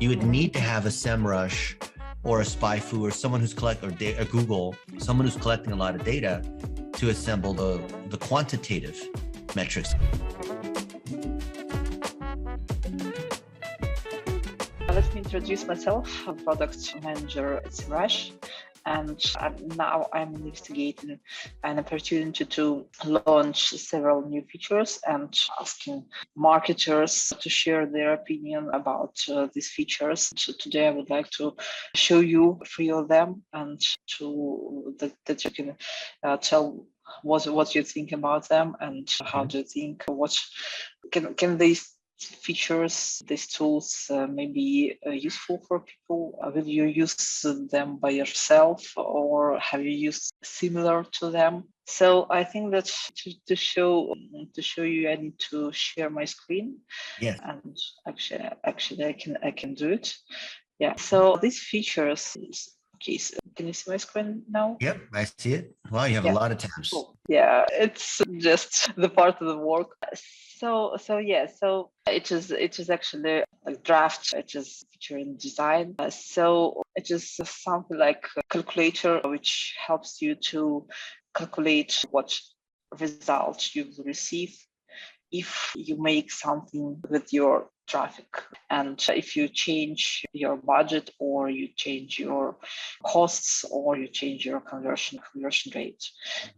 you would need to have a SEMrush or a SpyFu or someone who's a Google, someone who's collecting a lot of data to assemble the quantitative metrics. Let me introduce myself. I'm product manager at SEMrush, and now I'm investigating an opportunity to launch several new features and asking marketers to share their opinion about these features. So today I would like to show you 3 of them and that you can tell what you think about them and how do you think what can these features, these tools may be useful for people. Will you use them by yourself or have you used similar to them? So I think that to show you, I need to share my screen. Yes. And actually I can do it. Yeah. So these features. Okay, so can you see my screen now? Yep, I see it. Wow, you have a lot of tabs. Cool. Yeah, it's just the part of the work. So it is actually a draft. It is feature in design. So it is something like a calculator which helps you to calculate what results you will receive if you make something with your traffic, and if you change your budget or you change your costs or you change your conversion rate.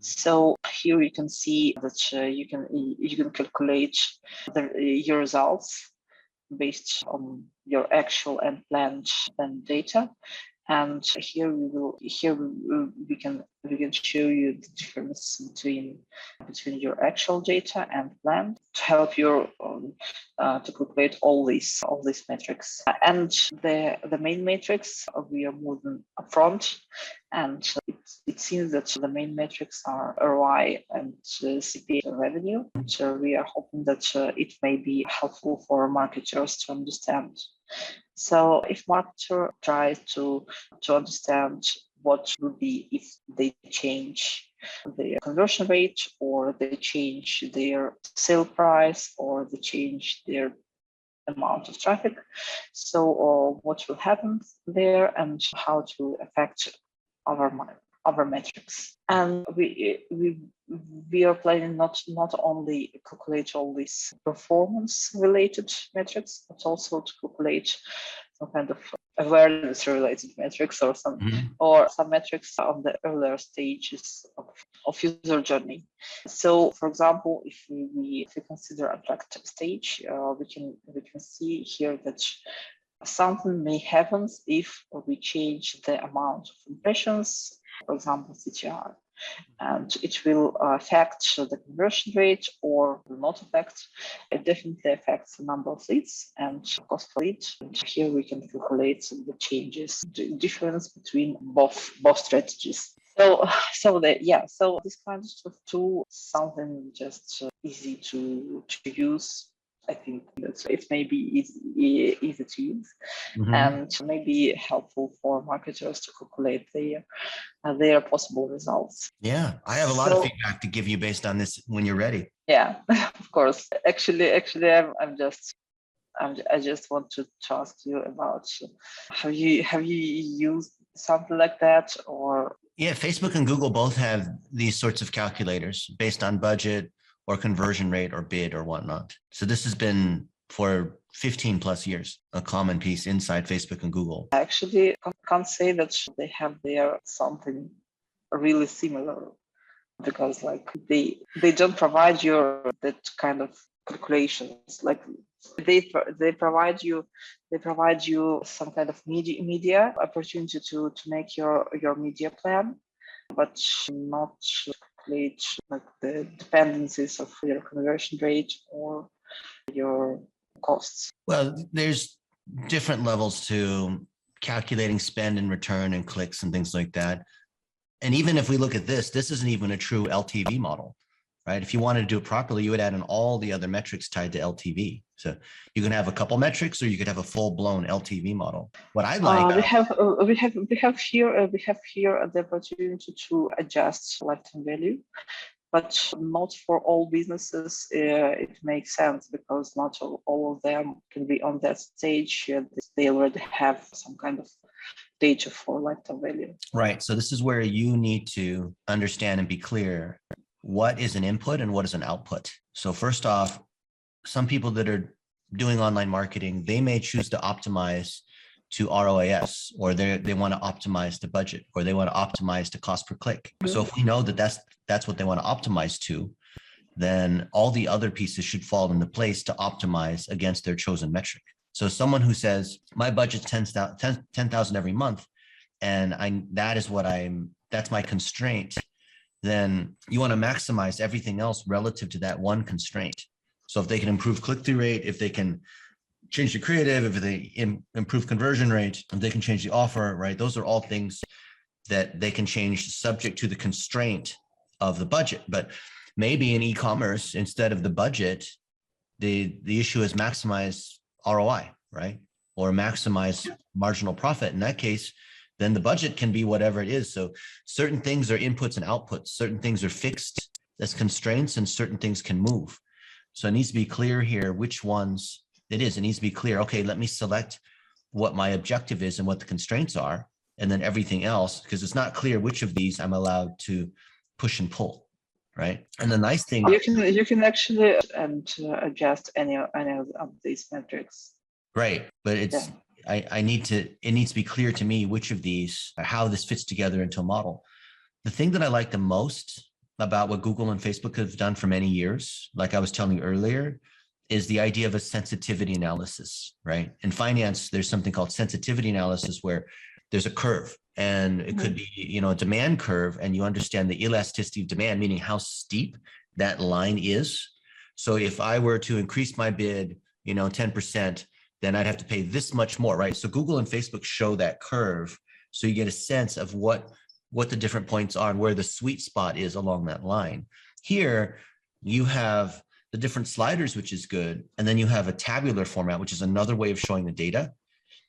So here you can see that you can calculate your results based on your actual and planned data. And here we can show you the difference between your actual data and planned to help you to calculate all these metrics. And the main metrics we are moving upfront, and it seems that the main metrics are ROI and CPA revenue. So we are hoping that it may be helpful for marketers to understand. So if marketer tries to understand what would be if they change their conversion rate or they change their sale price or they change their amount of traffic, so what will happen there and how to affect our metrics. And we are planning not only calculate all these performance related metrics, but also to calculate some kind of awareness related metrics or some metrics on the earlier stages of user journey. So for example, if we consider attract stage, we can see here that something may happen if we change the amount of impressions, for example, CTR, and it will affect the conversion rate or will not affect. It definitely affects the number of leads and cost per lead. And here we can calculate the changes, the difference between both strategies. So this kind of tool, something just easy to use. I think that it may be easy to use and maybe helpful for marketers to calculate their possible results. Yeah, I have a lot of feedback to give you based on this when you're ready. Yeah, of course. Actually, I just want to ask you about have you used something like that or? Yeah, Facebook and Google both have these sorts of calculators based on budget or conversion rate or bid or whatnot. So this has been for 15 plus years, a common piece inside Facebook and Google. Actually, I can't say that they have there something really similar because like they don't provide you that kind of calculations. Like they provide you some kind of media opportunity to make your media plan, but not calculate like the dependencies of your conversion rate or your costs. Well, there's different levels to calculating spend and return and clicks and things like that. And even if we look at this isn't even a true LTV model, right? If you wanted to do it properly, you would add in all the other metrics tied to LTV. So you can have a couple metrics, or you could have a full-blown LTV model. What I like, we have here the opportunity to adjust lifetime value, but not for all businesses. It makes sense because not all of them can be on that stage. They already have some kind of data for lifetime value. Right. So this is where you need to understand and be clear what is an input and what is an output. So first off, some people that are doing online marketing, they may choose to optimize to ROAS, or they want to optimize to budget, or they want to optimize to cost per click. So if we know that that's what they want to optimize to, then all the other pieces should fall into place to optimize against their chosen metric. So someone who says my budget's 10,000 every month, and that's my constraint, then you want to maximize everything else relative to that one constraint. So if they can improve click-through rate, if they can change the creative, if they improve conversion rate, if they can change the offer, right? Those are all things that they can change subject to the constraint of the budget. But maybe in e-commerce, instead of the budget, the issue is maximize ROI, right? Or maximize marginal profit. In that case, then the budget can be whatever it is. So certain things are inputs and outputs. Certain things are fixed as constraints, and certain things can move. So it needs to be clear here which ones it is. It needs to be clear. Okay, let me select what my objective is and what the constraints are, and then everything else, because it's not clear which of these I'm allowed to push and pull, right? And the nice thing, you can actually adjust any of these metrics. right? But it's it needs to be clear to me which of these, how this fits together into a model. The thing that I like the most about what Google and Facebook have done for many years, like I was telling you earlier, is the idea of a sensitivity analysis, right? In finance, there's something called sensitivity analysis where there's a curve, and it could be, a demand curve, and you understand the elasticity of demand, meaning how steep that line is. So if I were to increase my bid, 10%, then I'd have to pay this much more, right? So Google and Facebook show that curve, so you get a sense of what the different points are and where the sweet spot is along that line. Here, you have the different sliders, which is good. And then you have a tabular format, which is another way of showing the data.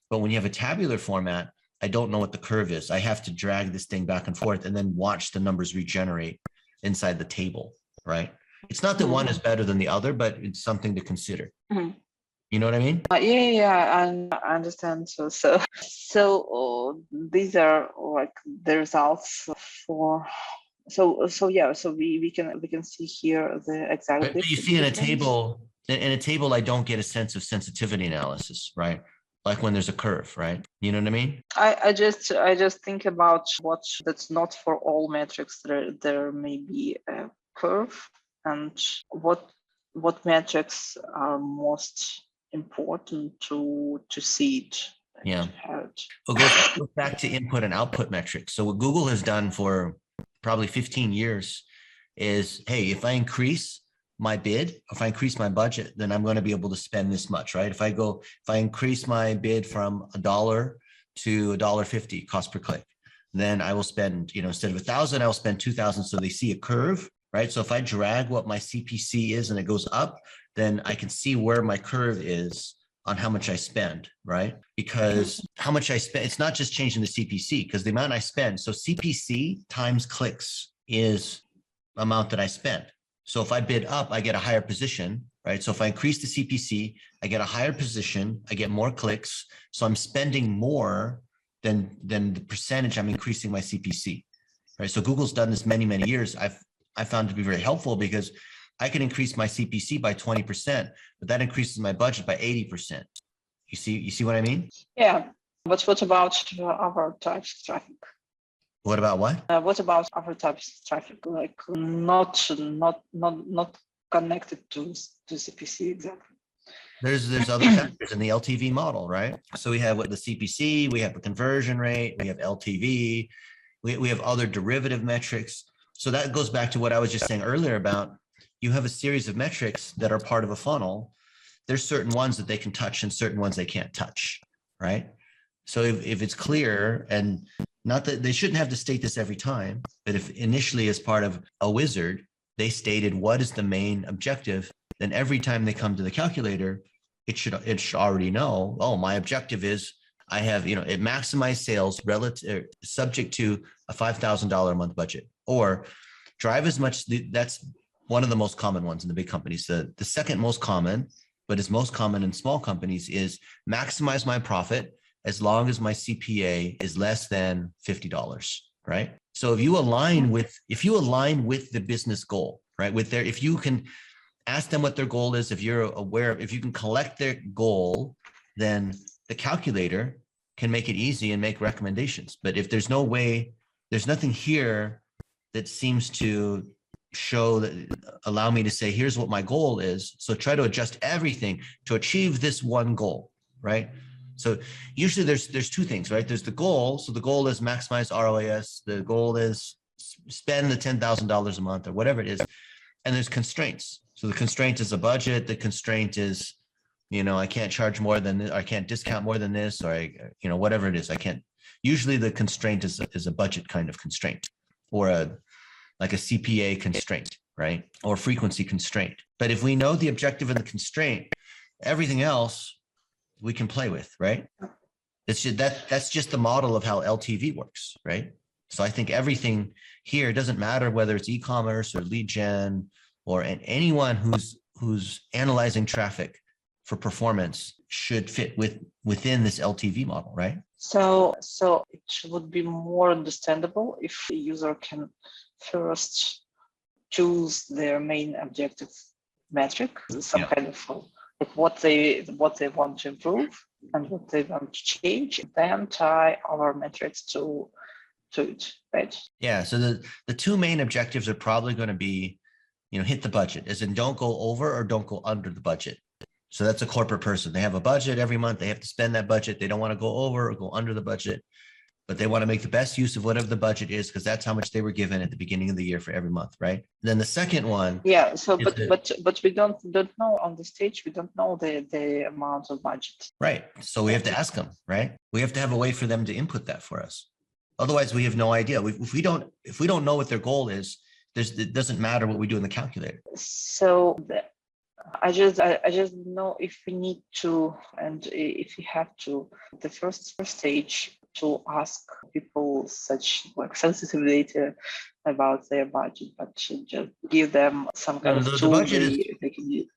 But when you have a tabular format, I don't know what the curve is. I have to drag this thing back and forth and then watch the numbers regenerate inside the table, right? It's not that one is better than the other, but it's something to consider. You know what I mean? I understand. So these are like the results for. So we can see here the exact. But you see in a table, I don't get a sense of sensitivity analysis, right? Like when there's a curve, right? You know what I mean? I just think about that's not for all metrics. There may be a curve, and what metrics are most important to see it. Yeah. We'll go back to input and output metrics. So what Google has done for probably 15 years is, hey, if I increase my bid, if I increase my budget, then I'm going to be able to spend this much, right? If I increase my bid from $1 to $1.50 cost per click, then I will spend, instead of 1,000, I'll spend 2,000. So they see a curve, right? So if I drag what my CPC is and it goes up, then I can see where my curve is on how much I spend, right? Because how much I spend, it's not just changing the CPC, because the amount I spend. So CPC times clicks is the amount that I spend. So if I bid up, I get a higher position, right? So if I increase the CPC, I get a higher position, I get more clicks. So I'm spending more than the percentage I'm increasing my CPC, right? So Google's done this many, many years. I found it to be very helpful because I can increase my CPC by 20%, but that increases my budget by 80%. You see what I mean? Yeah. But what about other types of traffic? What about what? What about other types of traffic, like not connected to CPC exactly? There's other factors in the LTV model, right? So we have the CPC, we have the conversion rate, we have LTV, we have other derivative metrics. So that goes back to what I was just saying earlier about, you have a series of metrics that are part of a funnel. There's certain ones that they can touch and certain ones they can't touch, right? So if it's clear, and not that they shouldn't have to state this every time, but if initially as part of a wizard, they stated what is the main objective, then every time they come to the calculator, it should already know, oh, my objective is I have, it maximize sales relative subject to a $5,000 a month budget, or drive as much. That's one of the most common ones in the big companies. The second most common, but is most common in small companies, is maximize my profit as long as my CPA is less than $50, right? So if you align with the business goal, right, if you can ask them what their goal is, if you're aware of, if you can collect their goal, then the calculator can make it easy and make recommendations. But if there's no way, there's nothing here that seems to show that allow me to say, here's what my goal is. So try to adjust everything to achieve this one goal, right? So usually there's two things, right? There's the goal. So the goal is maximize ROAS. The goal is spend the $10,000 a month or whatever it is. And there's constraints. So the constraint is a budget. The constraint is, I can't charge more than this, I can't discount more than this, or whatever it is. I can't. Usually the constraint is a budget kind of constraint, or like a CPA constraint, right? Or frequency constraint. But if we know the objective and the constraint, everything else we can play with, right? That's just the model of how LTV works, right? So I think everything here, doesn't matter whether it's e-commerce or lead gen or anyone who's analyzing traffic for performance should fit within this LTV model, right? So it would be more understandable if the user can first choose their main objective metric, some kind of like what they want to improve and what they want to change, then tie our metrics to it, right? Yeah. So the two main objectives are probably going to be, hit the budget, as in don't go over or don't go under the budget. So that's a corporate person. They have a budget every month. They have to spend that budget. They don't want to go over or go under the budget, but they want to make the best use of whatever the budget is because that's how much they were given at the beginning of the year for every month, right? And then the second one. Yeah. So, but we don't know on the stage. We don't know the amount of budget. Right. So we have to ask them, right? We have to have a way for them to input that for us. Otherwise, we have no idea. If we don't know what their goal is, it doesn't matter what we do in the calculator. So I just know if we need to, and if we have to, the first stage to ask people such like sensitive data about their budget, but to just give them some kind of tool they can use.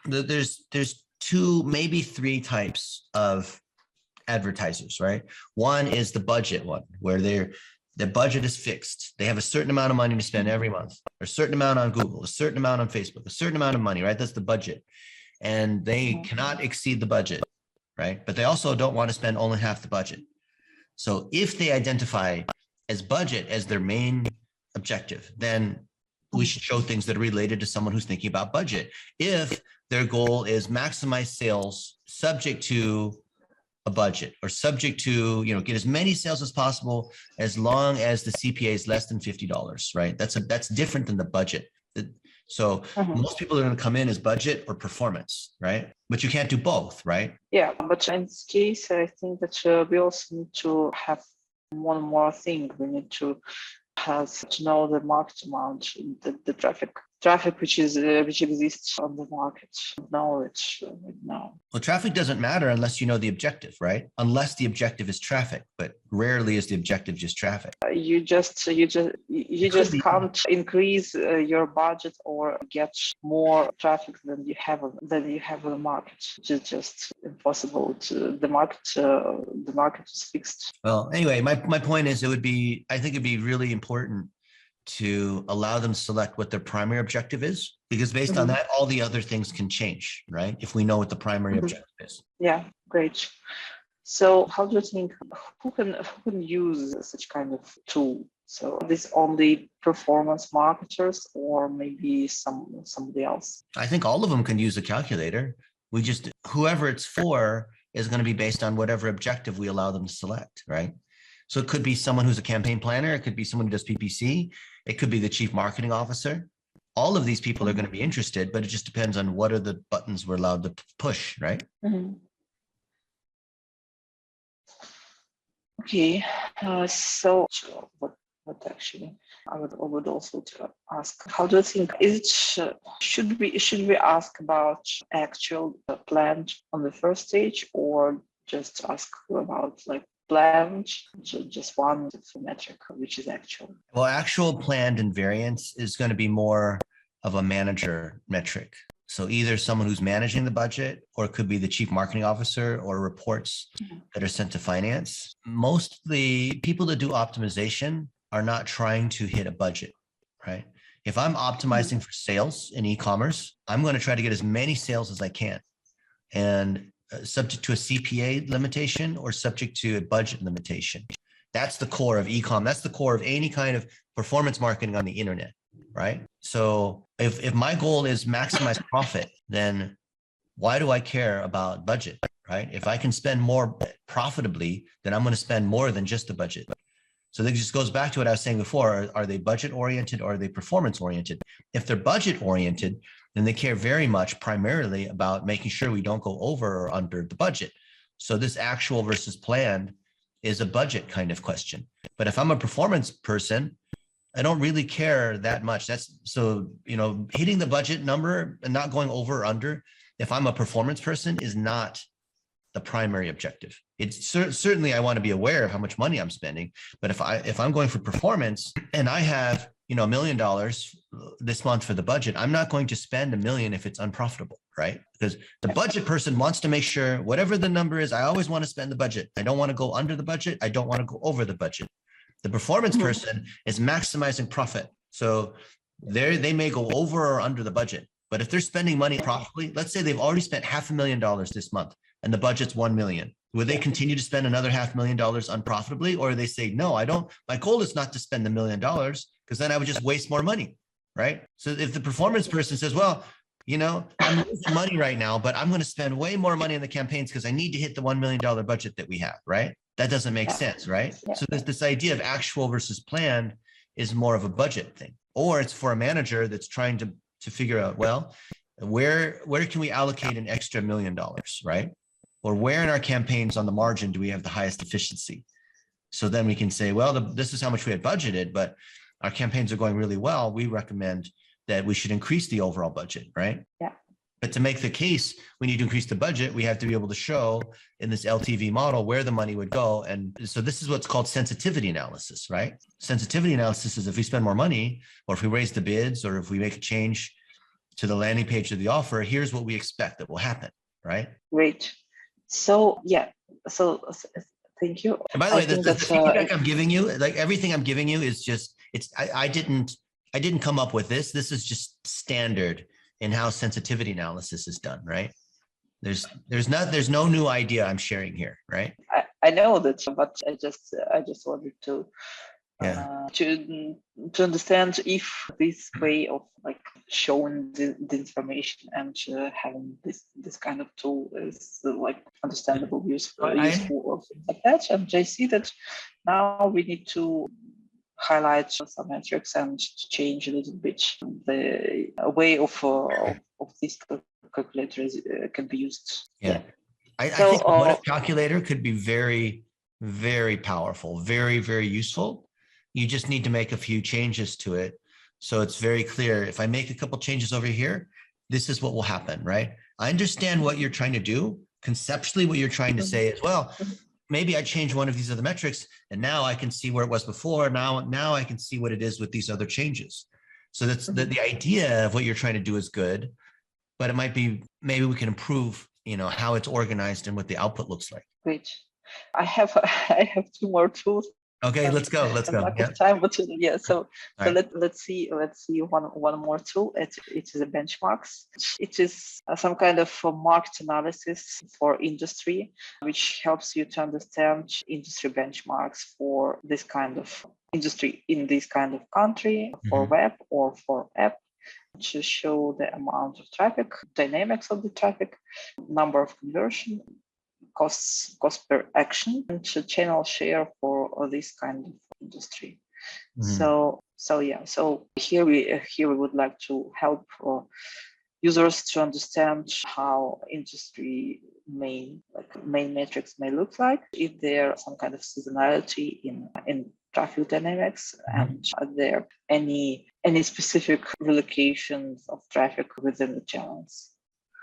There's two, maybe three types of advertisers, right? One is the budget one, where the budget is fixed. They have a certain amount of money to spend every month, or a certain amount on Google, a certain amount on Facebook, a certain amount of money, right? That's the budget. And they cannot exceed the budget, right? But they also don't want to spend only half the budget. So if they identify as budget as their main objective, then we should show things that are related to someone who's thinking about budget. If their goal is maximize sales subject to a budget, or subject to, get as many sales as possible as long as the CPA is less than $50, right? That's different than the budget. So most people are going to come in as budget or performance, right? But you can't do both, right? Yeah, but in this case, I think that we also need to have one more thing. We need to know the market amount, the traffic which exists on the market. Knowledge right now. Well, traffic doesn't matter unless you know the objective, right? Unless the objective is traffic, but rarely is the objective just traffic. You just can't increase your budget or get more traffic than you have in the market. It's just impossible. The market is fixed. Well, anyway, my point is, I think it'd be really important to allow them to select what their primary objective is, because based on that, all the other things can change, right? If we know what the primary objective is. Yeah, great. So how do you think, who can use such kind of tool? So this only performance marketers, or maybe somebody else? I think all of them can use a calculator. Whoever it's for is going to be based on whatever objective we allow them to select, right? So it could be someone who's a campaign planner. It could be someone who does PPC. It could be the chief marketing officer. All of these people are going to be interested, but it just depends on what are the buttons we're allowed to push, right? Okay. So what actually I would also to ask, how do you think, should we ask about actual plan on the first stage, or just ask about like planned, just one metric, which is actual. Well, actual, planned, and variance is going to be more of a manager metric. So either someone who's managing the budget, or it could be the chief marketing officer, or reports that are sent to finance. Most of the people that do optimization are not trying to hit a budget, right? If I'm optimizing for sales in e-commerce, I'm going to try to get as many sales as I can. And subject to a CPA limitation or subject to a budget limitation. That's the core of e-com. That's the core of any kind of performance marketing on the internet, right? So if my goal is maximize profit, then why do I care about budget, right? If I can spend more profitably, then I'm going to spend more than just the budget. So that just goes back to what I was saying before. Are they budget oriented or are they performance oriented? If they're budget oriented, then they care very much primarily about making sure we don't go over or under the budget. So this actual versus planned is a budget kind of question. But if I'm a performance person, I don't really care that much. That's so, hitting the budget number and not going over or under, if I'm a performance person, is not the primary objective. It's certainly I want to be aware of how much money I'm spending, but if I'm going for performance and I have $1 million this month for the budget, I'm not going to spend $1 million if it's unprofitable, right? Because the budget person wants to make sure whatever the number is, I always want to spend the budget. I don't want to go under the budget. I don't want to go over the budget. The performance person is maximizing profit. So they may go over or under the budget, but if they're spending money profitably, let's say they've already spent $500,000 this month and the budget's 1 million. Would they continue to spend another $500,000 unprofitably? Or they say, no, I don't, my goal is not to spend $1 million, because then I would just waste more money, right? So if the performance person says, well, I'm losing money right now, but I'm going to spend way more money in the campaigns because I need to hit the $1 million budget that we have, right? That doesn't make sense, right? So there's this idea of actual versus planned is more of a budget thing, or it's for a manager that's trying to figure out, well, where can we allocate an extra $1 million, right? Or where in our campaigns on the margin do we have the highest efficiency? So then we can say, well, this is how much we had budgeted, but our campaigns are going really well. We recommend that we should increase the overall budget, right? Yeah. But to make the case, we need to increase the budget. We have to be able to show in this LTV model where the money would go. And so this is what's called sensitivity analysis, right? Sensitivity analysis is if we spend more money, or if we raise the bids, or if we make a change to the landing page of the offer, here's what we expect that will happen, right? Great. So, so thank you. And by the way, the feedback I'm giving you, like everything I'm giving you is just, I didn't come up with this. This is just standard in how sensitivity analysis is done, right? There's no new idea I'm sharing here, right? I know that, but I just wanted to understand if this way of like showing the information and having this kind of tool is like understandable, useful or things like that. And I see that now we need to highlight some metrics and change a little bit the way of this calculator can be used. I think what a calculator could be very, very powerful, very, very useful. You just need to make a few changes to it. So it's very clear. If I make a couple changes over here, this is what will happen, right? I understand what you're trying to do. Conceptually, what you're trying to say is, well, maybe I change one of these other metrics and now I can see where it was before. Now I can see what it is with these other changes. So that's the idea of what you're trying to do is good, but it might be, maybe we can improve, how it's organized and what the output looks like. Great. I have 2 more tools. Okay, let's go. Time, but so right. let's see one more tool. It is a benchmarks. It is some kind of market analysis for industry, which helps you to understand industry benchmarks for this kind of industry in this kind of country, for web or for app, to show the amount of traffic, dynamics of the traffic, number of conversion, cost per action, and channel share for this kind of industry. So here we would like to help users to understand how industry main metrics may look like, if there are some kind of seasonality in traffic dynamics, and are there any specific relocations of traffic within the channels.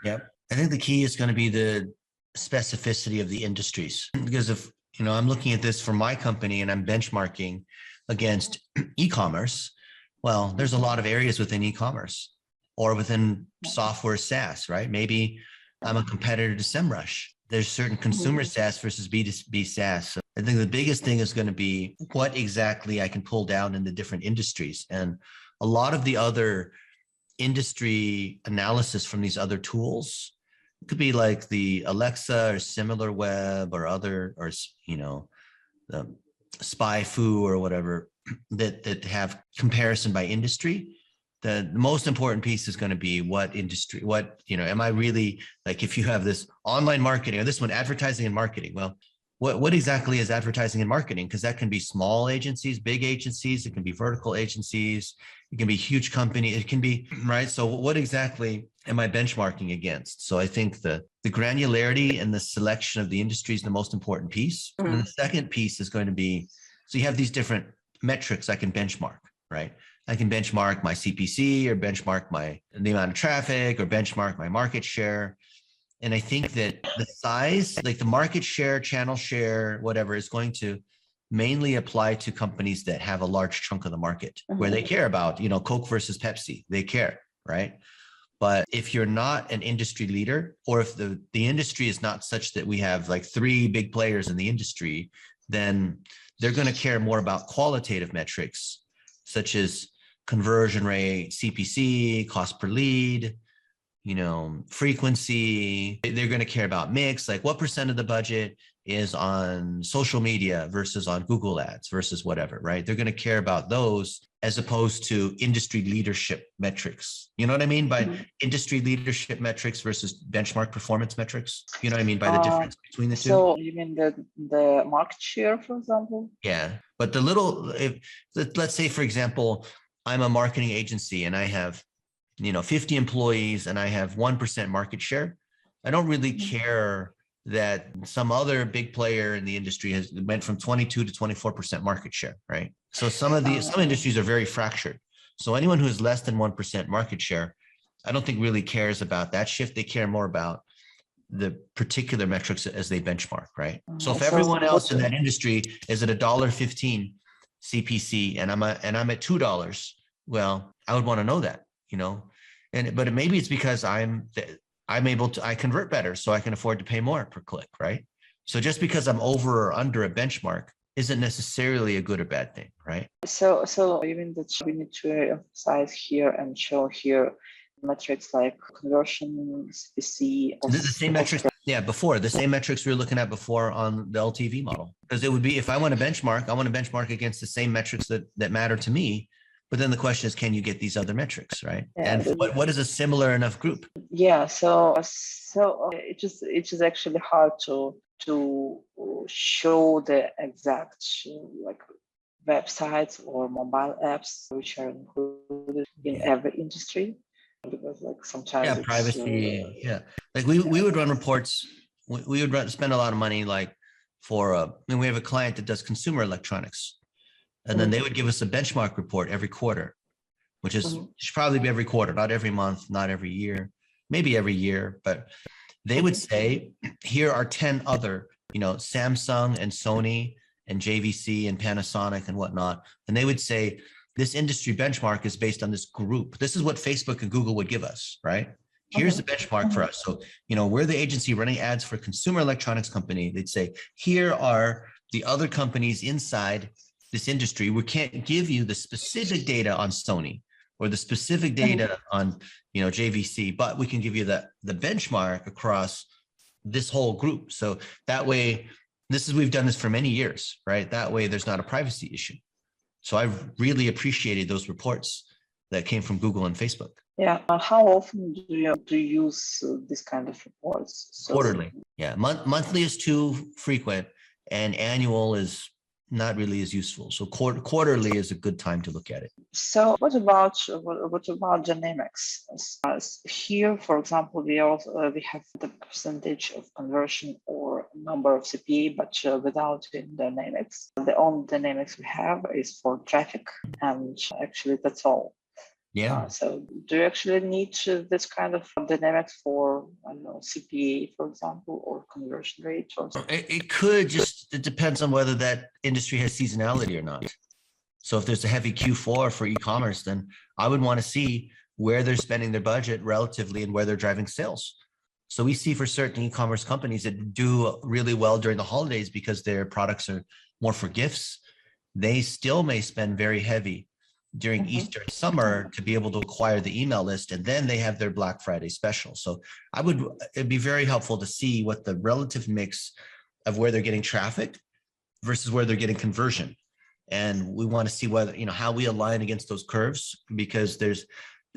I think the key is going to be the specificity of the industries, because I'm looking at this for my company and I'm benchmarking against e-commerce. Well, there's a lot of areas within e-commerce or within software SaaS, right? Maybe I'm a competitor to SEMrush. There's certain consumer SaaS versus B2B SaaS. So I think the biggest thing is going to be what exactly I can pull down in the different industries. And a lot of the other industry analysis from these other tools, it could be like the Alexa or SimilarWeb or other, or, the SpyFu or whatever that have comparison by industry. The most important piece is going to be what industry, am I really, like, if you have this online marketing or this one, advertising and marketing, well, what exactly is advertising and marketing? Because that can be small agencies, big agencies, it can be vertical agencies, it can be huge company, it can be, right? So what exactly am I benchmarking against? So I think the granularity and the selection of the industry is the most important piece. And the second piece is going to be, so you have these different metrics I can benchmark, right? I can benchmark my CPC or benchmark the amount of traffic or benchmark my market share. And I think that the size, like the market share, channel share, whatever, is going to mainly apply to companies that have a large chunk of the market where they care about, Coke versus Pepsi, they care, right? But if you're not an industry leader, or if the industry is not such that we have like 3 big players in the industry, then they're going to care more about qualitative metrics, such as conversion rate, CPC, cost per lead, frequency. They're going to care about mix, like what % of the budget is on social media versus on Google ads versus whatever, right? They're going to care about those as opposed to industry leadership metrics. You know what I mean by industry leadership metrics versus benchmark performance metrics? You know what I mean by the difference between the two? So you mean the market share, for example? Yeah, but let's say, for example, I'm a marketing agency and I have 50 employees and I have 1% market share. I don't really care that some other big player in the industry went from 22 to 24% market share, right? So some industries are very fractured. So anyone who has less than 1% market share, I don't think really cares about that shift. They care more about the particular metrics as they benchmark, right? So if everyone else in that industry is at $1.15 CPC and I'm at $2, well, I would want to know that. But maybe it's because I convert better, so I can afford to pay more per click, right? So just because I'm over or under a benchmark isn't necessarily a good or bad thing, right? So even that we need to emphasize here and show here metrics like conversion, CPC. The same metrics, before the same metrics we were looking at before on the LTV model, because it would be, if I want to benchmark, I want to benchmark against the same metrics that matter to me. But then the question is, can you get these other metrics, right? Yeah, and what is a similar enough group? Yeah, so it is actually hard to show the exact like websites or mobile apps which are included in every industry, because like sometimes privacy. Like we would run reports. We would spend a lot of money, like we have a client that does consumer electronics. And then they would give us a benchmark report every quarter, which should probably be every quarter, not every month, not every year, maybe every year. But they would say, here are 10 other, Samsung and Sony and JVC and Panasonic and whatnot. And they would say, this industry benchmark is based on this group. This is what Facebook and Google would give us, right? Here's the benchmark for us. So, we're the agency running ads for a consumer electronics company. They'd say, here are the other companies inside this industry. We can't give you the specific data on Sony or the specific data on JVC, but we can give you the benchmark across this whole group. So that way, we've done this for many years, right? That way there's not a privacy issue. So I've really appreciated those reports that came from Google and Facebook. Yeah. How often do you use this kind of reports? Quarterly. Yeah. Monthly is too frequent and annual is not really as useful. So quarterly is a good time to look at it. So what about dynamics? Here, for example, we have the percentage of conversion or number of CPA, but without dynamics. The only dynamics we have is for traffic, and actually that's all. Yeah. So do you actually need this kind of dynamics for, I don't know, CPA, for example, or conversion rate or something? It could just, it depends on whether that industry has seasonality or not. So if there's a heavy Q4 for e-commerce, then I would want to see where they're spending their budget relatively and where they're driving sales. So we see for certain e-commerce companies that do really well during the holidays because their products are more for gifts, they still may spend very heavy during Easter and summer to be able to acquire the email list, and then they have their Black Friday special. So it'd be very helpful to see what the relative mix of where they're getting traffic versus where they're getting conversion. And we want to see whether, how we align against those curves, because there's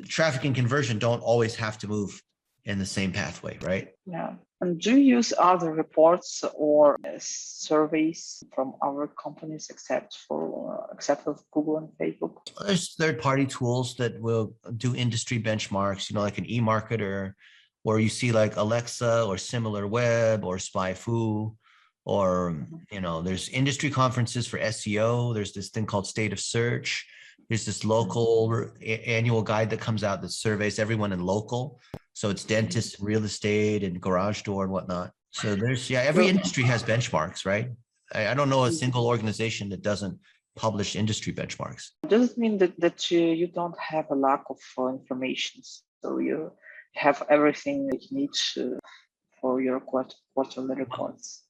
traffic and conversion don't always have to move in the same pathway, right? Yeah. And do you use other reports or surveys from other companies except for Google and Facebook? There's third-party tools that will do industry benchmarks, like an eMarketer, or you see like Alexa or SimilarWeb or SpyFu, or, there's industry conferences for SEO. There's this thing called State of Search. There's this local annual guide that comes out that surveys everyone in local. So it's dentists and real estate and garage door and whatnot. So every industry has benchmarks, right? I don't know a single organization that doesn't publish industry benchmarks. Does it mean that you don't have a lack of information? So you have everything that you need for your quarterly reports?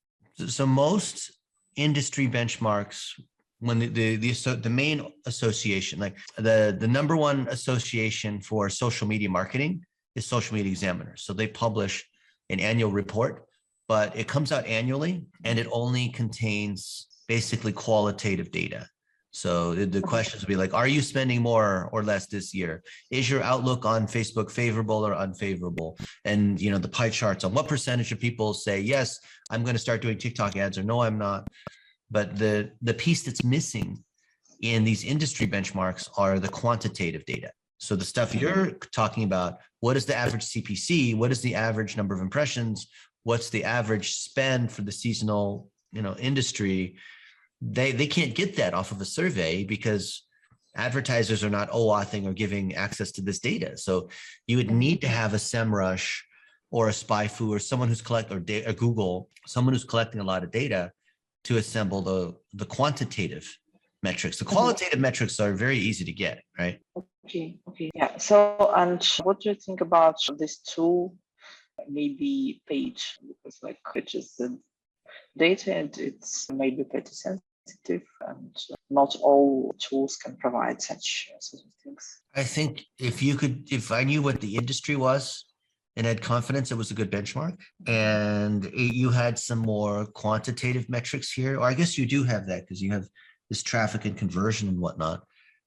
So most industry benchmarks, when the main association, like the number one association for social media marketing is Social Media Examiner. So they publish an annual report, but it comes out annually and it only contains basically qualitative data. So the questions will be like, are you spending more or less this year? Is your outlook on Facebook favorable or unfavorable? And, the pie charts on what percentage of people say, yes, I'm going to start doing TikTok ads, or no, I'm not. But the piece that's missing in these industry benchmarks are the quantitative data. So the stuff you're talking about, what is the average CPC? What is the average number of impressions? What's the average spend for the seasonal, industry? They can't get that off of a survey because advertisers are not OAuthing or giving access to this data. So you would need to have a SEMrush or a SpyFu or someone who's Google, someone who's collecting a lot of data to assemble the quantitative metrics. The qualitative metrics are very easy to get, right? Okay. Yeah. So, and what do you think about this tool, maybe Page? Because it is the data and it's maybe pretty sensitive, and not all tools can provide such things. I think if I knew what the industry was and had confidence it was a good benchmark, and you had some more quantitative metrics here, or I guess you do have that because you have this traffic and conversion and whatnot,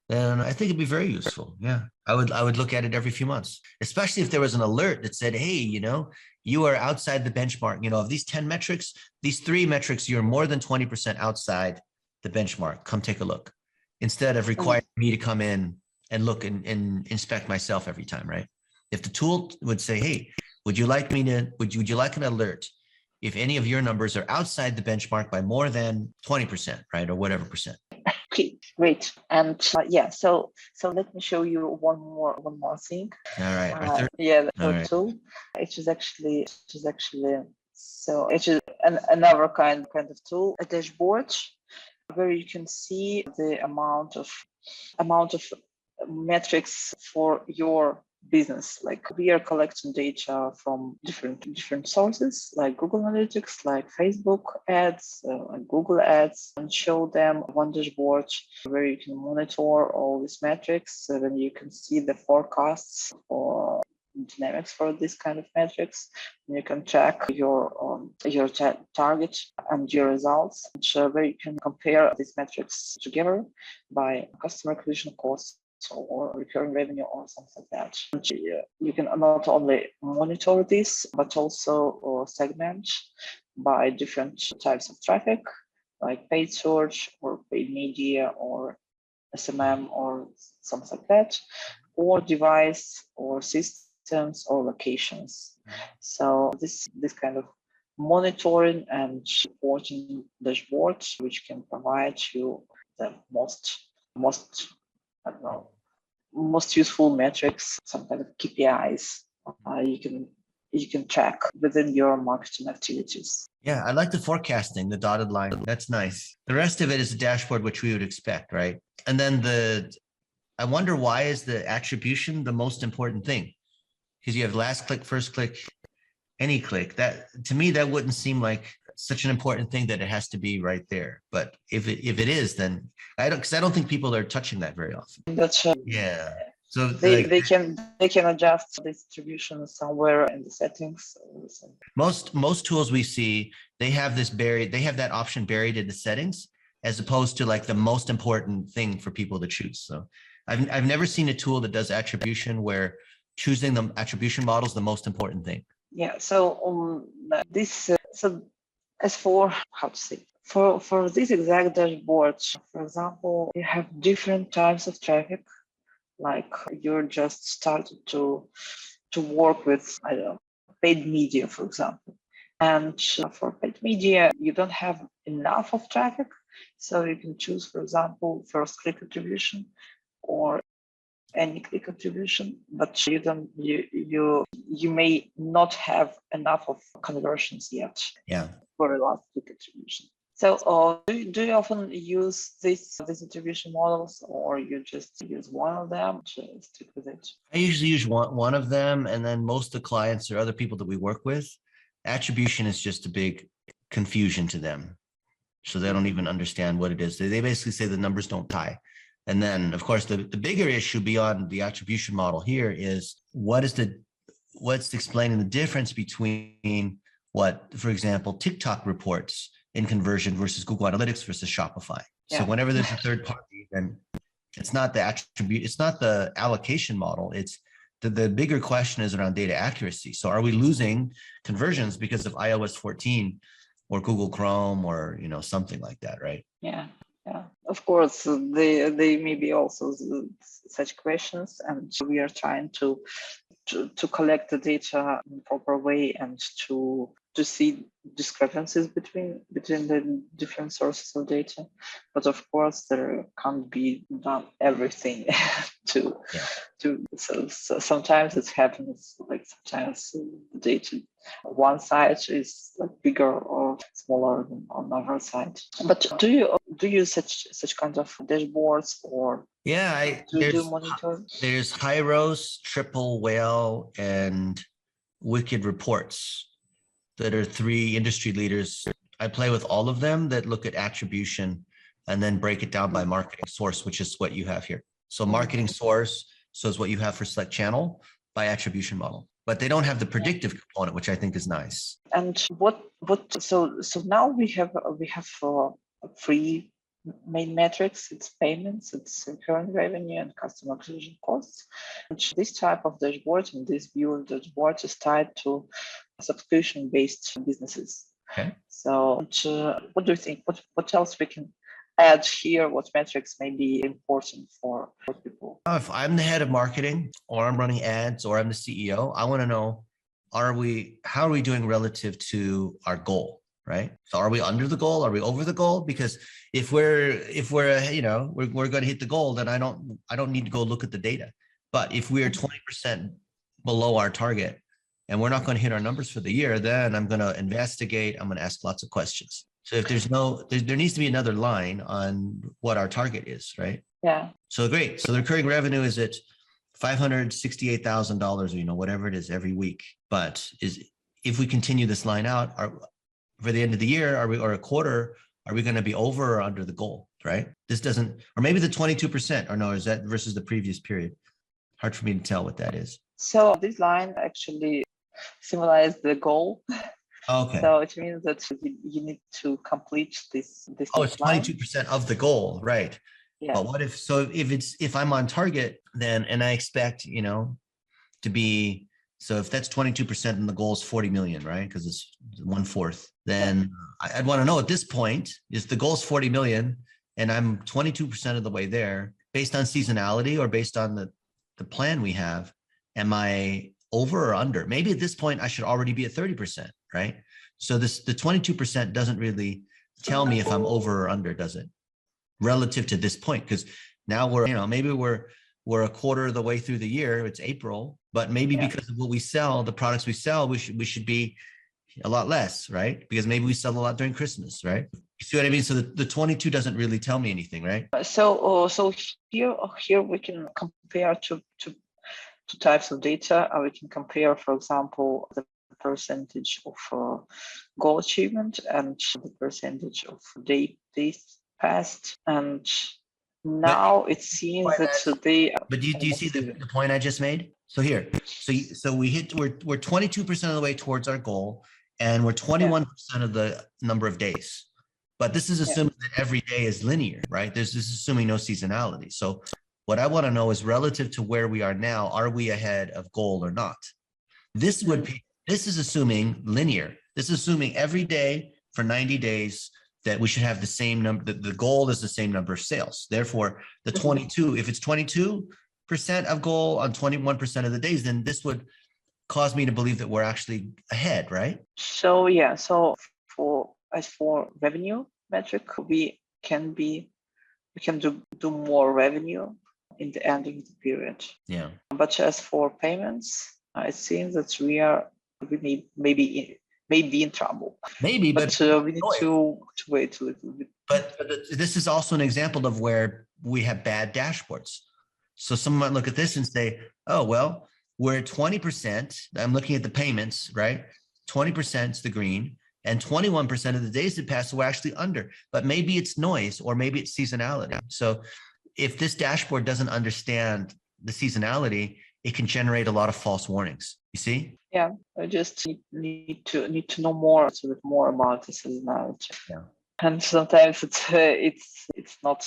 then I think it'd be very useful. Yeah, I would look at it every few months, especially if there was an alert that said, hey, you are outside the benchmark. Of these 10 metrics, these 3 metrics, you're more than 20% outside the benchmark. Come take a look. Instead of requiring me to come in and look and inspect myself every time, right? If the tool would say, hey, would you like an alert if any of your numbers are outside the benchmark by more than 20%, right? Or whatever percent. Okay, great. And so let me show you one more thing. All right. The third tool. It is actually another kind of tool, a dashboard where you can see the amount of metrics for your business. Like, we are collecting data from different sources, like Google Analytics, like Facebook ads, and Google ads, and show them one dashboard where you can monitor all these metrics. So then you can see the forecasts or dynamics for this kind of metrics. And you can track your target and your results, where you can compare these metrics together by customer acquisition costs or recurring revenue or something like that. And you can not only monitor this, but also segment by different types of traffic, like paid search or paid media or SMM or something like that, or device or systems or locations. So this kind of monitoring and reporting dashboards, which can provide you the most I don't know, most useful metrics, some kind of KPIs you can track within your marketing activities. Yeah, I like the forecasting, the dotted line. That's nice. The rest of it is a dashboard, which we would expect, right? And then I wonder, why is the attribution the most important thing? Because you have last click, first click, any click. That, to me, that wouldn't seem like such an important thing that it has to be right there. But if it is, then because I don't think people are touching that very often. That's Yeah. So they can adjust the distribution somewhere in the settings. Most tools we see, they have this buried, they have that option buried in the settings, as opposed to like the most important thing for people to choose. So I've never seen a tool that does attribution where choosing the attribution model is the most important thing. Yeah. So this so as for how to say, for this exact dashboard, for example, you have different types of traffic. Like you're just started to work with, I don't know, paid media, for example. And for paid media, you don't have enough of traffic. So you can choose, for example, first click attribution or any click attribution, but you may not have enough of conversions yet. Yeah. For a last click attribution. So do you often use these attribution models, or you just use one of them to stick with it? I usually use one of them, and then most of the clients or other people that we work with, attribution is just a big confusion to them. So they don't even understand what it is. They basically say the numbers don't tie. And then, of course, the bigger issue beyond the attribution model here is what's explaining the difference between what, for example, TikTok reports in conversion versus Google Analytics versus Shopify. Yeah. So whenever there's a third party, then it's not the attribute, it's not the allocation model. It's the bigger question is around data accuracy. So are we losing conversions because of iOS 14 or Google Chrome or, you know, something like that, right? Yeah. Yeah, of course, they may be also such questions, and we are trying to collect the data in a proper way and to see discrepancies between the different sources of data. But of course, there can't be done everything so sometimes it happens, like sometimes the data one side is like bigger or smaller than on another side. But do you use such kinds of dashboards, or do you monitor? There's Hyros, Triple Whale, and Wicked Reports that are 3 industry leaders. I play with all of them that look at attribution and then break it down by marketing source, which is what you have here. So marketing source, so is what you have for select channel by attribution model, but they don't have the predictive component, which I think is nice. And so now we have 3 main metrics. It's payments, it's recurring revenue, and customer acquisition costs. And this type of dashboard and this view of dashboard is tied to subscription-based businesses. Okay. So what do you think? What else we can add here? What metrics may be important for people? If I'm the head of marketing, or I'm running ads, or I'm the CEO, I want to know, how are we doing relative to our goal, right? So are we under the goal? Are we over the goal? Because if we're going to hit the goal, then I don't need to go look at the data. But if we are 20% below our target and we're not going to hit our numbers for the year, then I'm going to investigate. I'm going to ask lots of questions. So if there needs to be another line on what our target is, right? Yeah. So great. So the recurring revenue is at $568,000, or whatever it is every week. But if we continue this line out, for the end of the year, or a quarter, are we going to be over or under the goal, right? This doesn't, or maybe the 22%, or no, is that versus the previous period? Hard for me to tell what that is. So this line actually symbolizes the goal. Okay. So it means that you need to complete this. Oh, it's 22% of the goal, right? Yeah. But what if I'm on target, then, and I expect, to be, so if that's 22% and the goal is 40 million, right? Because it's 1/4, then I'd want to know at this point, is the goal is 40 million and I'm 22% of the way there, based on seasonality or based on the plan we have, am I over or under? Maybe at this point I should already be at 30%, right? So the 22% doesn't really tell me if I'm over or under, does it? Relative to this point, because now maybe we're we're a quarter of the way through the year. It's April, but maybe because of what we sell, the products we sell, we should be a lot less, right? Because maybe we sell a lot during Christmas, right? You see what I mean? So the 22 doesn't really tell me anything, right? So here we can compare two types of data. We can compare, for example, the percentage of goal achievement and the percentage of days passed. And now it seems that they. But do you see the point I just made? So here, so we're 22% of the way towards our goal, and we're 21% of the number of days. But this is assuming that every day is linear, right? This is assuming no seasonality. So what I want to know is relative to where we are now, are we ahead of goal or not? This is assuming linear. This is assuming every day for 90 days that we should have the same number, the goal is the same number of sales. Therefore, the 22, if it's 22% of goal on 21% of the days, then this would cause me to believe that we're actually ahead, right? So for revenue metric, we can do more revenue in the ending period. Yeah. But as for payments, it seems that we may be in trouble. Maybe, but we need to wait a little bit. But this is also an example of where we have bad dashboards. So someone might look at this and say, oh, well, we're at 20%. I'm looking at the payments, right? 20% is the green, and 21% of the days that pass, we're actually under. But maybe it's noise, or maybe it's seasonality. So if this dashboard doesn't understand the seasonality, it can generate a lot of false warnings. You see? Yeah, I just need to know more about the seasonality. Yeah. And sometimes it's not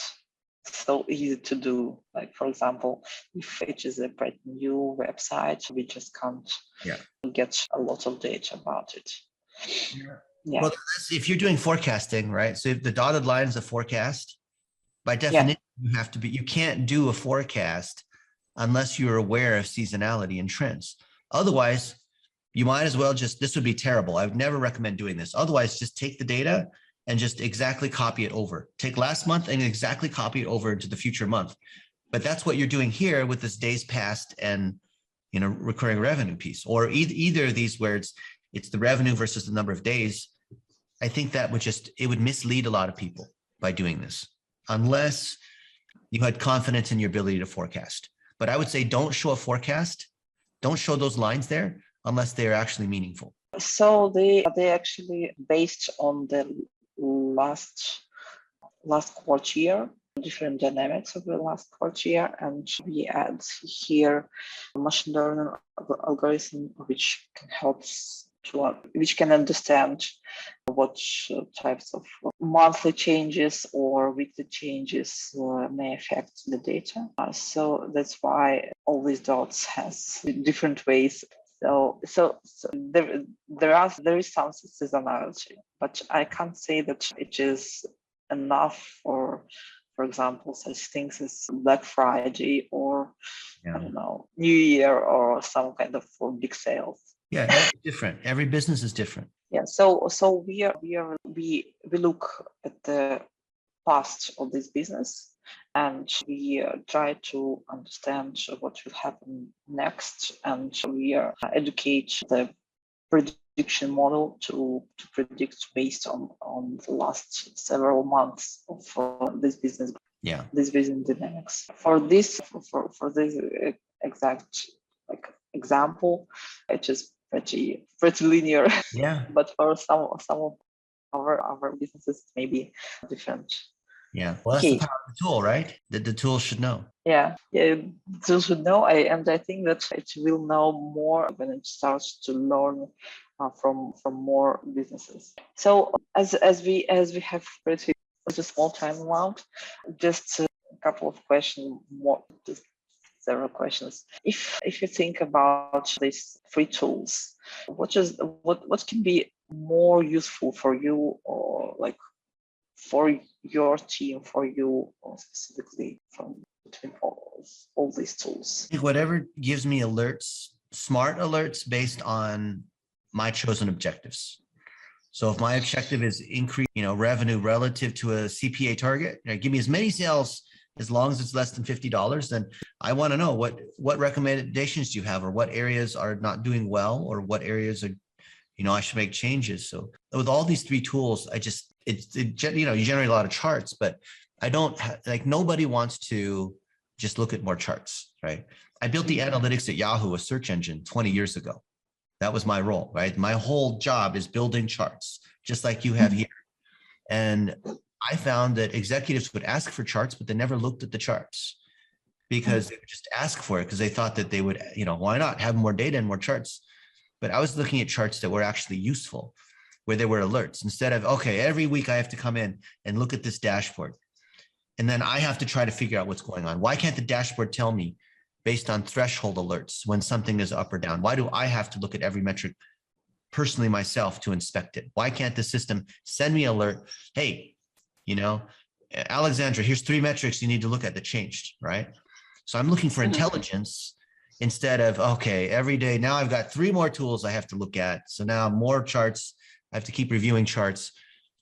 so easy to do. Like, for example, if it is a brand new website, we just can't get a lot of data about it. Yeah. Well, if you're doing forecasting, right? So if the dotted line is a forecast, by definition, you can't do a forecast unless you're aware of seasonality and trends. Otherwise, you might as well this would be terrible. I would never recommend doing this. Otherwise, just take the data and just exactly copy it over. Take last month and exactly copy it over into the future month. But that's what you're doing here with this days past and recurring revenue piece, or either of these where it's the revenue versus the number of days. I think that it would mislead a lot of people by doing this, unless you had confidence in your ability to forecast. But I would say don't show a forecast. Don't show those lines there unless they're actually meaningful. So they actually based on the last quarter year, different dynamics of the last quarter year, and we add here a machine learning algorithm which can understand what types of monthly changes or weekly changes may affect the data. So that's why all these dots has different ways. So there is some seasonality, but I can't say that it is enough for example, such things as Black Friday or I don't know, New Year or some kind of big sales. Yeah, every different. Every business is different. Yeah. So we look at the past of this business, and we try to understand what will happen next, and we educate the prediction model to predict based on the last several months of this business. Yeah. This business dynamics. For this exact example, it is pretty linear. Yeah. But for some of our businesses, maybe different. Yeah. Well, that's the power of the tool, right? That the tool should know. Yeah. The tool should know. And I think that it will know more when it starts to learn from more businesses. So as we have pretty such a small time amount, just a couple of questions more. Several questions. If you think about these free tools, what can be more useful for you, or like for your team, for you specifically, from between all these tools? Whatever gives me alerts, smart alerts based on my chosen objectives. So if my objective is increase, revenue relative to a CPA target, give me as many sales As long as it's less than $50, then I want to know what recommendations do you have, or what areas are not doing well, or what areas are, I should make changes. So with all these three tools, you generate a lot of charts, but I don't like, nobody wants to just look at more charts, right? I built the analytics at Yahoo, a search engine, 20 years ago. That was my role, right? My whole job is building charts, just like you have here. And I found that executives would ask for charts, but they never looked at the charts, because they would just ask for it because they thought that they would, why not have more data and more charts? But I was looking at charts that were actually useful, where there were alerts, instead of, okay, every week I have to come in and look at this dashboard, and then I have to try to figure out what's going on. Why can't the dashboard tell me based on threshold alerts when something is up or down? Why do I have to look at every metric personally myself to inspect it? Why can't the system send me an alert? Hey, Alexandra, here's 3 metrics you need to look at that changed, right? So I'm looking for intelligence instead of, okay, every day now I've got 3 more tools I have to look at. So now more charts, I have to keep reviewing charts.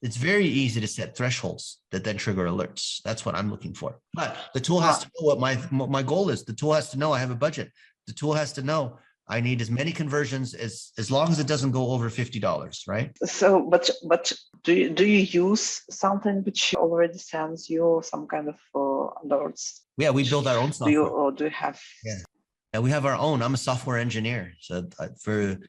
It's very easy to set thresholds that then trigger alerts. That's what I'm looking for. But the tool has to know what my goal is. The tool has to know I have a budget. The tool has to know I need as many conversions as long as it doesn't go over $50, right? So, but do you use something which already sends you some kind of alerts? Yeah, we build our own software. Do you have? Yeah, we have our own. I'm a software engineer. So for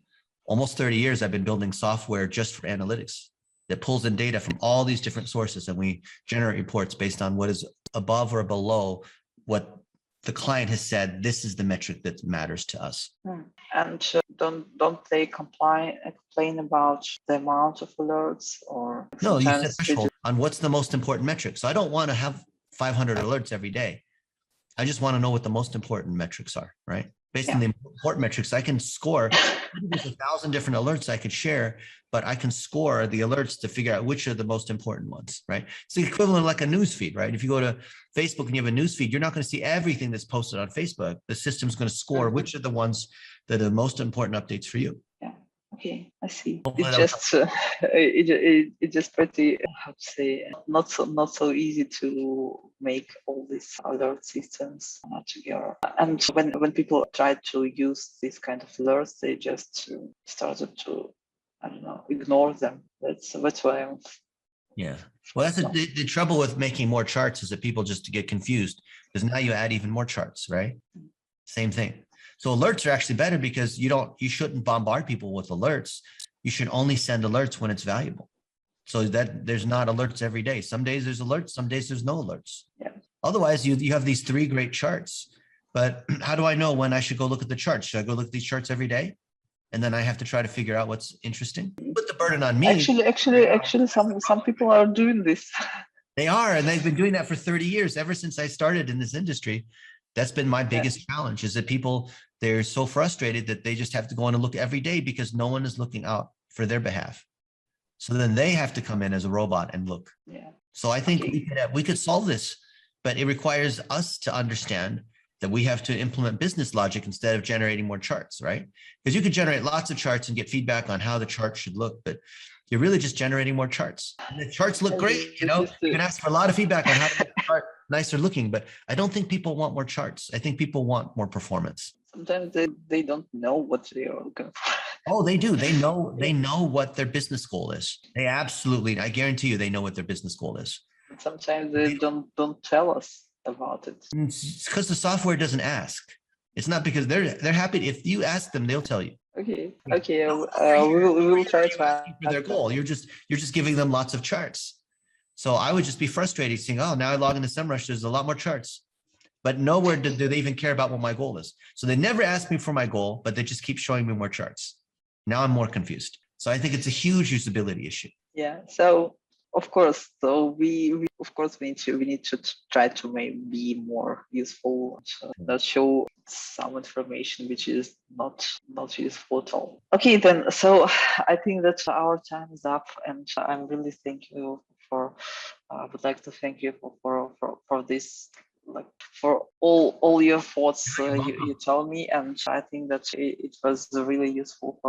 almost 30 years, I've been building software just for analytics that pulls in data from all these different sources, and we generate reports based on what is above or below what the client has said. This is the metric that matters to us. And don't they complain about the amount of alerts, or no? You set threshold on what's the most important metric. So I don't want to have 500 alerts every day. I just want to know what the most important metrics are, right? Based on the important metrics, I can score. There's 1,000 different alerts I could share, but I can score the alerts to figure out which are the most important ones, right? It's the equivalent of like a news feed, right? If you go to Facebook and you have a news feed, you're not going to see everything that's posted on Facebook. The system's going to score which are the ones that are the most important updates for you. Yeah. Okay, I see. It's just it's just pretty, how to say, not so easy to make all these alert systems together. And when people try to use this kind of alerts, they just started to, I don't know, ignore them. That's why I'm. Yeah. Well, that's the trouble with making more charts, is that people just get confused, because now you add even more charts, right? Same thing. So alerts are actually better, because you shouldn't bombard people with alerts. You should only send alerts when it's valuable. So that there's not alerts every day. Some days there's alerts, some days there's no alerts. Yeah. Otherwise, you have these 3 great charts. But how do I know when I should go look at the charts? Should I go look at these charts every day? And then I have to try to figure out what's interesting. Put the burden on me. Actually, some people are doing this. They are, and they've been doing that for 30 years, ever since I started in this industry. That's been my biggest challenge, is that people, they're so frustrated that they just have to go in and look every day because no one is looking out for their behalf. So then they have to come in as a robot and look. Yeah. So I think we could solve this, but it requires us to understand that we have to implement business logic instead of generating more charts, right? Because you could generate lots of charts and get feedback on how the chart should look, but you're really just generating more charts. And the charts look great, you can ask for a lot of feedback on how to make the chart nicer looking, but I don't think people want more charts. I think people want more performance. Sometimes they don't know what they are looking for. Oh, they do. They know what their business goal is. They absolutely, I guarantee you, they know what their business goal is. Sometimes they don't tell us about it. It's because the software doesn't ask. It's not because they're happy. If you ask them, they'll tell you. Okay. We'll try to ask for their goal. You're just giving them lots of charts. So I would just be frustrated saying, oh, now I log into SEMrush, there's a lot more charts. But nowhere do they even care about what my goal is. So they never ask me for my goal, but they just keep showing me more charts. Now I'm more confused. So I think it's a huge usability issue. Yeah. So of course, we need to try to be more useful, not show some information which is not useful at all. Okay, then. So I think that our time is up, and I'm really thanking you for. I would like to thank you for this, like for all your thoughts you told me, and I think that it was really useful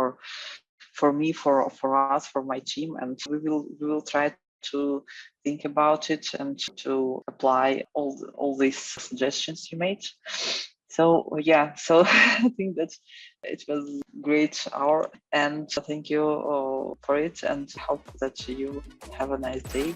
for me, for us, for my team, and we will try to think about it and to apply all these suggestions you made. So yeah, so I think that it was great hour, and thank you for it, and hope that you have a nice day.